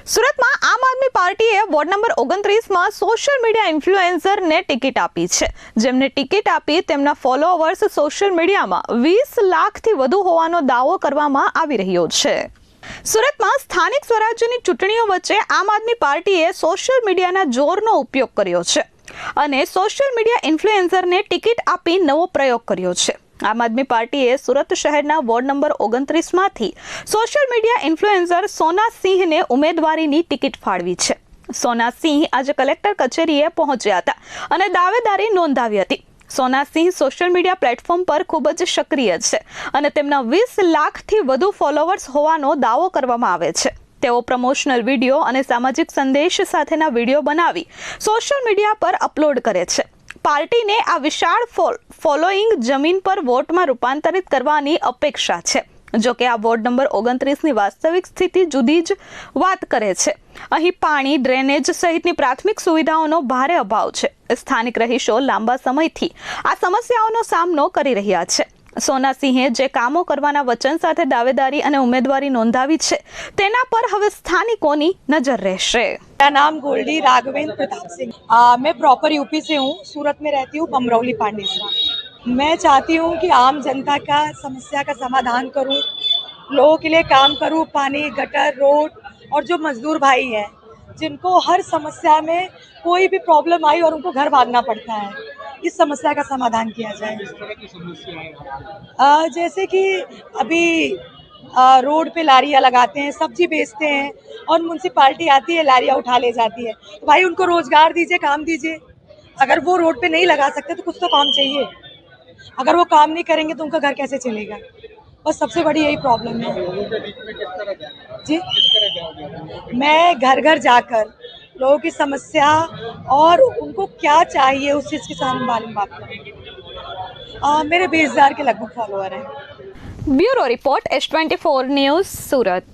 સુરતમાં આમ આદમી પાર્ટીએ ward number 29માં સોશિયલ મીડિયા ઇન્ફ્લુએન્સરને ટિકિટ આપી છે, જેમને ટિકિટ આપી તેમના ફોલોઅર્સ સોશિયલ મીડિયામાં 20 લાખથી વધુ હોવાનો દાવો કરવામાં આવી રહ્યો છે। સુરતમાં સ્થાનિક સ્વરાજ્યની ચૂંટણીઓ વચ્ચે આમ આદમી પાર્ટીએ સોશિયલ મીડિયાના જોરનો ઉપયોગ કર્યો છે અને સોશિયલ મીડિયા ઇન્ફ્લુએન્સરને ટિકિટ આપી નવો પ્રયોગ કર્યો છે। આમ આદમી પાર્ટીએ સુરત શહેરના વોર્ડ નંબર 29માંથી સોશિયલ મીડિયા ઇન્ફ્લુએન્સર સોના સિંહને ઉમેદવારીની ટિકિટ ફાળવી છે। સોના સિંહ આજે કલેક્ટર કચેરીએ પહોંચ્યા હતા અને દાવેદારી નોંધાવી હતી। સોના સિંહ સોશિયલ મીડિયા પ્લેટફોર્મ પર ખૂબ જ સક્રિય છે અને તેમના 20 લાખથી વધુ ફોલોઅર્સ હોવાનો દાવો કરવામાં આવે છે। તેઓ પ્રમોશનલ વિડીયો અને સામાજિક સંદેશ સાથેના વિડીયો બનાવી સોશિયલ મીડિયા પર અપલોડ કરે છે। પાર્ટીને આ વિશાળ ફોલોઈંગ જમીન પર વોટમાં રૂપાંતરિત કરવાની અપેક્ષા છે। જો કે આ વોર્ડ નંબર 29ની વાસ્તવિક સ્થિતિ જુદી જ વાત કરે છે। અહીં પાણી, ડ્રેનેજ સહિતની પ્રાથમિક સુવિધાઓનો ભારે અભાવ છે। સ્થાનિક રહીશો લાંબા સમયથી આ સમસ્યાઓનો સામનો કરી રહ્યા છે। સોના સિંહે જે કામો કરવાના વચન સાથે દાવેદારી અને ઉમેદવારી नोंधावी છે તેના પર હવે સ્થાનિકોની નજર રહેશે। मेरा नाम गोल्डी राघवेंद्र प्रताप सिंह। मैं प्रॉपर यूपी से हूँ, सूरत में रहती हूँ, बमरौली पांडेसरा। मैं चाहती हूँ कि आम जनता का समस्या का समाधान करूँ, लोगों के लिए काम करूँ, पानी, गटर, रोड और जो मजदूर भाई हैं जिनको हर समस्या में कोई भी प्रॉब्लम आई और उनको घर भागना पड़ता है, इस समस्या का समाधान किया जाए। जैसे कि अभी रोड पे लारियाँ लगाते हैं, सब्जी बेचते हैं और म्यूनसिपाल्टी आती है, लारियाँ उठा ले जाती है। तो भाई उनको रोजगार दीजिए, काम दीजिए। अगर वो रोड पे नहीं लगा सकते तो कुछ तो काम चाहिए। अगर वो काम नहीं करेंगे तो उनका घर कैसे चलेगा? बस सबसे बड़ी यही प्रॉब्लम है जी। मैं घर घर जाकर लोगों की समस्या और उनको क्या चाहिए उस चीज़ के बारे में बात करूँ। मेरे 20,000 के लगभग फॉलोअर हैं। ब्यूरो रिपोर्ट S24 न्यूज़, सूरत।